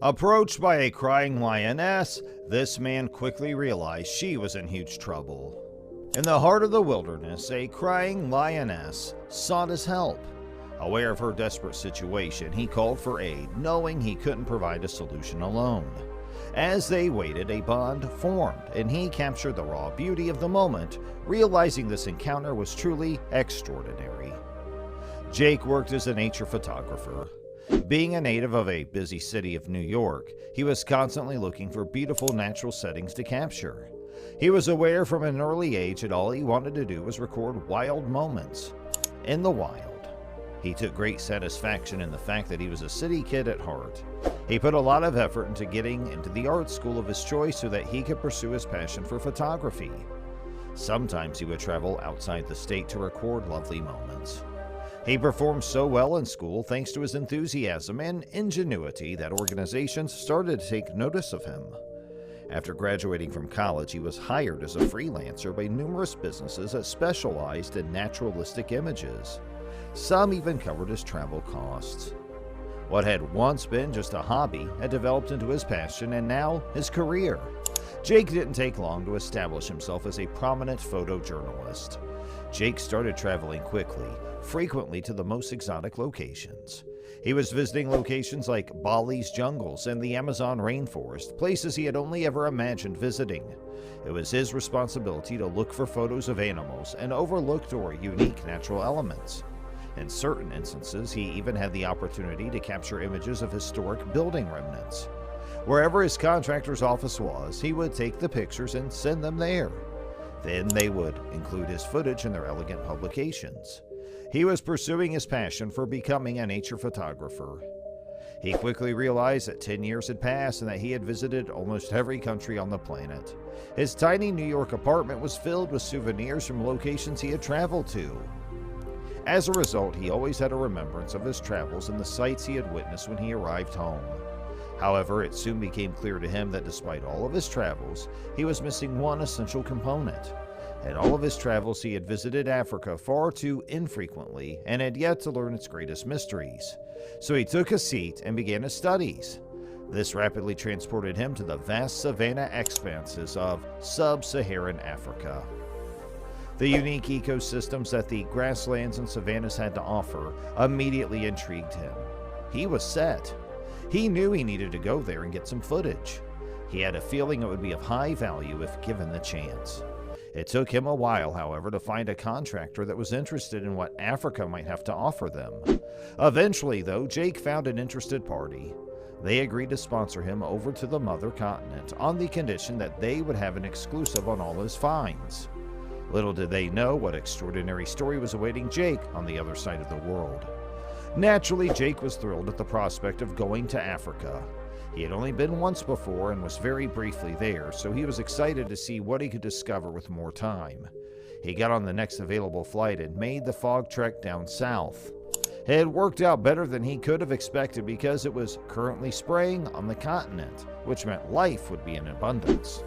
Approached by a crying lioness, this man quickly realized she was in huge trouble. In the heart of the wilderness, a crying lioness sought his help. Aware of her desperate situation, he called for aid, knowing he couldn't provide a solution alone. As they waited, a bond formed, and he captured the raw beauty of the moment, realizing this encounter was truly extraordinary. Jake worked as a nature photographer. Being a native of a busy city of New York, he was constantly looking for beautiful natural settings to capture. He was aware from an early age that all he wanted to do was record wild moments in the wild. He took great satisfaction in the fact that he was a city kid at heart. He put a lot of effort into getting into the art school of his choice so that he could pursue his passion for photography. Sometimes he would travel outside the state to record lovely moments. He performed so well in school thanks to his enthusiasm and ingenuity that organizations started to take notice of him. After graduating from college, he was hired as a freelancer by numerous businesses that specialized in naturalistic images. Some even covered his travel costs. What had once been just a hobby had developed into his passion and now his career. Jake didn't take long to establish himself as a prominent photojournalist. Jake started traveling quickly, frequently to the most exotic locations. He was visiting locations like Bali's jungles and the Amazon rainforest, places he had only ever imagined visiting. It was his responsibility to look for photos of animals and overlooked or unique natural elements. In certain instances, he even had the opportunity to capture images of historic building remnants. Wherever his contractor's office was, he would take the pictures and send them there. Then they would include his footage in their elegant publications. He was pursuing his passion for becoming a nature photographer. He quickly realized that 10 years had passed and that he had visited almost every country on the planet. His tiny New York apartment was filled with souvenirs from locations he had traveled to. As a result, he always had a remembrance of his travels and the sights he had witnessed when he arrived home. However, it soon became clear to him that despite all of his travels, he was missing one essential component. In all of his travels, he had visited Africa far too infrequently and had yet to learn its greatest mysteries. So he took a seat and began his studies. This rapidly transported him to the vast savanna expanses of sub-Saharan Africa. The unique ecosystems that the grasslands and savannas had to offer immediately intrigued him. He was set. He knew he needed to go there and get some footage. He had a feeling it would be of high value if given the chance. It took him a while, however, to find a contractor that was interested in what Africa might have to offer them. Eventually, though, Jake found an interested party. They agreed to sponsor him over to the mother continent on the condition that they would have an exclusive on all his finds. Little did they know what extraordinary story was awaiting Jake on the other side of the world. Naturally, Jake was thrilled at the prospect of going to Africa. He had only been once before and was very briefly there, so he was excited to see what he could discover with more time. He got on the next available flight and made the fog trek down south. It had worked out better than he could have expected because it was currently spraying on the continent, which meant life would be in abundance.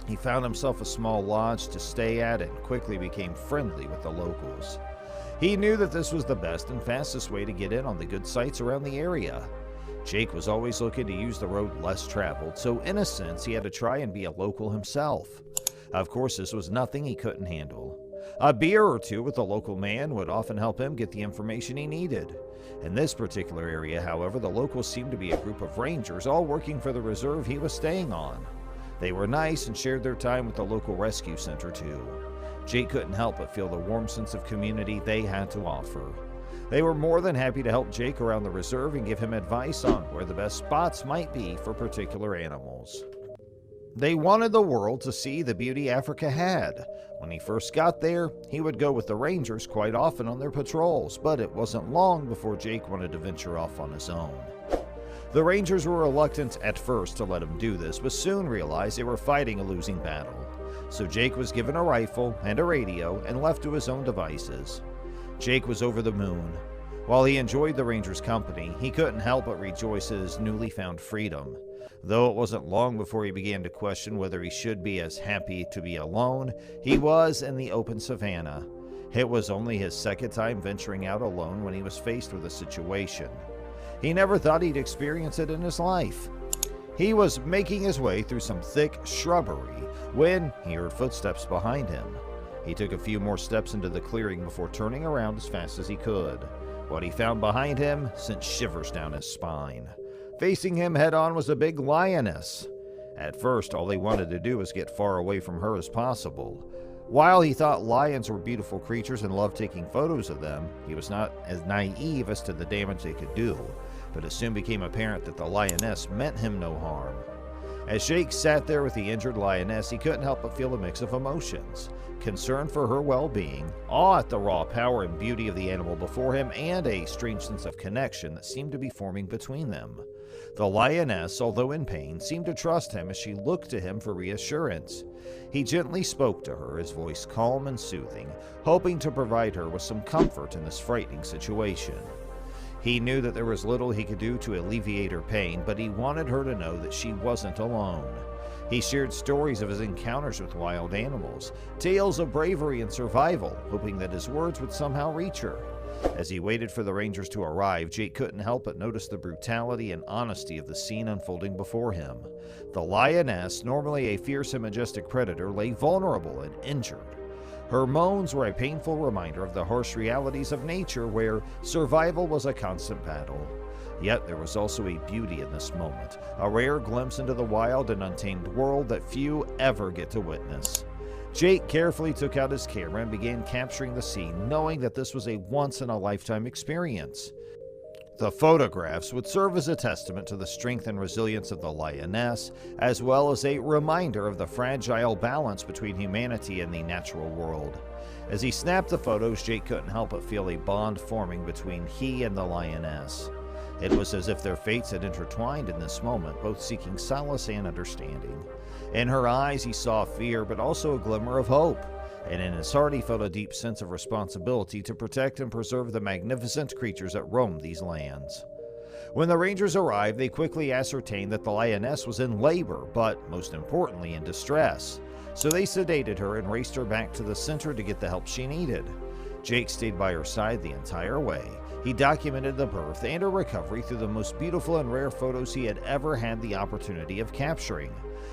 He found himself a small lodge to stay at and quickly became friendly with the locals. He knew that this was the best and fastest way to get in on the good sights around the area. Jake was always looking to use the road less traveled, so in a sense he had to try and be a local himself. Of course, this was nothing he couldn't handle. A beer or two with a local man would often help him get the information he needed. In this particular area, however, the locals seemed to be a group of rangers all working for the reserve he was staying on. They were nice and shared their time with the local rescue center too. Jake couldn't help but feel the warm sense of community they had to offer. They were more than happy to help Jake around the reserve and give him advice on where the best spots might be for particular animals. They wanted the world to see the beauty Africa had. When he first got there, he would go with the rangers quite often on their patrols, but it wasn't long before Jake wanted to venture off on his own. The rangers were reluctant at first to let him do this, but soon realized they were fighting a losing battle. So Jake was given a rifle and a radio and left to his own devices. Jake was over the moon. While he enjoyed the rangers' company, he couldn't help but rejoice at his newly found freedom. Though it wasn't long before he began to question whether he should be as happy to be alone, he was in the open savanna. It was only his second time venturing out alone when he was faced with a situation. He never thought he'd experience it in his life. He was making his way through some thick shrubbery when he heard footsteps behind him. He took a few more steps into the clearing before turning around as fast as he could. What he found behind him sent shivers down his spine. Facing him head-on was a big lioness. At first, all he wanted to do was get far away from her as possible. While he thought lions were beautiful creatures and loved taking photos of them, he was not as naive as to the damage they could do. But it soon became apparent that the lioness meant him no harm. As Jake sat there with the injured lioness, he couldn't help but feel a mix of emotions. Concern for her well-being, awe at the raw power and beauty of the animal before him, and a strange sense of connection that seemed to be forming between them. The lioness, although in pain, seemed to trust him as she looked to him for reassurance. He gently spoke to her, his voice calm and soothing, hoping to provide her with some comfort in this frightening situation. He knew that there was little he could do to alleviate her pain, but he wanted her to know that she wasn't alone. He shared stories of his encounters with wild animals, tales of bravery and survival, hoping that his words would somehow reach her. As he waited for the rangers to arrive, Jake couldn't help but notice the brutality and honesty of the scene unfolding before him. The lioness, normally a fierce and majestic predator, lay vulnerable and injured. Her moans were a painful reminder of the harsh realities of nature where survival was a constant battle. Yet there was also a beauty in this moment, a rare glimpse into the wild and untamed world that few ever get to witness. Jake carefully took out his camera and began capturing the scene, knowing that this was a once-in-a-lifetime experience. The photographs would serve as a testament to the strength and resilience of the lioness, as well as a reminder of the fragile balance between humanity and the natural world. As he snapped the photos, Jake couldn't help but feel a bond forming between he and the lioness. It was as if their fates had intertwined in this moment, both seeking solace and understanding. In her eyes, he saw fear, but also a glimmer of hope. And in his heart, he felt a deep sense of responsibility to protect and preserve the magnificent creatures that roam these lands. When the rangers arrived, they quickly ascertained that the lioness was in labor, but most importantly, in distress. So they sedated her and raced her back to the center to get the help she needed. Jake stayed by her side the entire way. He documented the birth and her recovery through the most beautiful and rare photos he had ever had the opportunity of capturing.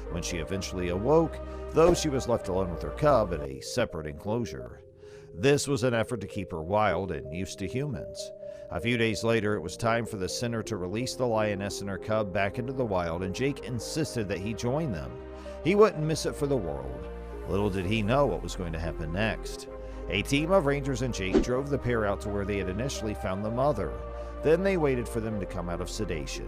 When she eventually awoke, though, she was left alone with her cub at a separate enclosure. This was an effort to keep her wild and used to humans. A few days later, it was time for the center to release the lioness and her cub back into the wild, and Jake insisted that he join them. He wouldn't miss it for the world. Little did he know what was going to happen next. A team of rangers and Jake drove the pair out to where they had initially found the mother. Then they waited for them to come out of sedation.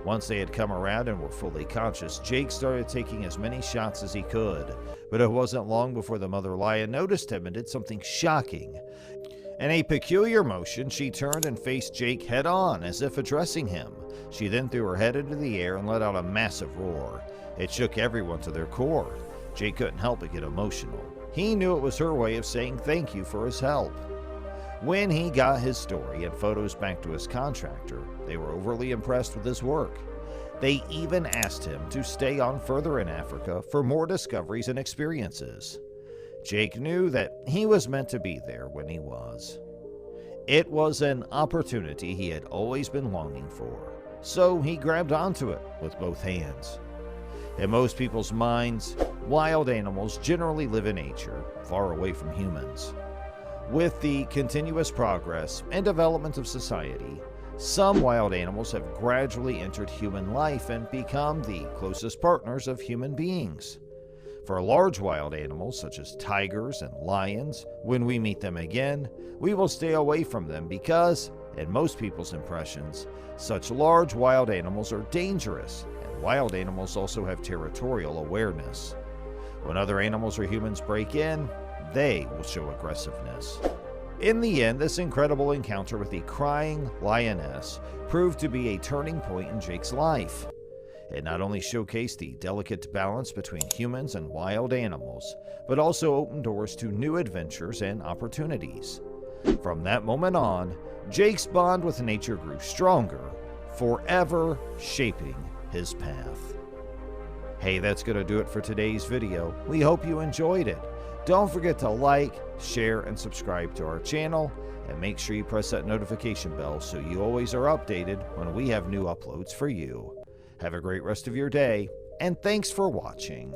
Once they had come around and were fully conscious, Jake started taking as many shots as he could. But it wasn't long before the mother lion noticed him and did something shocking. In a peculiar motion, she turned and faced Jake head-on, as if addressing him. She then threw her head into the air and let out a massive roar. It shook everyone to their core. Jake couldn't help but get emotional. He knew it was her way of saying thank you for his help. When he got his story and photos back to his contractor, they were overly impressed with his work. They even asked him to stay on further in Africa for more discoveries and experiences. Jake knew that he was meant to be there when he was. It was an opportunity he had always been longing for, so he grabbed onto it with both hands. In most people's minds, wild animals generally live in nature, far away from humans. With the continuous progress and development of society, some wild animals have gradually entered human life and become the closest partners of human beings. For large wild animals such as tigers and lions, when we meet them again, we will stay away from them because, in most people's impressions, such large wild animals are dangerous, and wild animals also have territorial awareness. When other animals or humans break in, they will show aggressiveness. In the end, this incredible encounter with the crying lioness proved to be a turning point in Jake's life. It not only showcased the delicate balance between humans and wild animals, but also opened doors to new adventures and opportunities. From that moment on, Jake's bond with nature grew stronger, forever shaping his path. Hey, that's going to do it for today's video. We hope you enjoyed it. Don't forget to like, share, and subscribe to our channel, and make sure you press that notification bell so you always are updated when we have new uploads for you. Have a great rest of your day, and thanks for watching.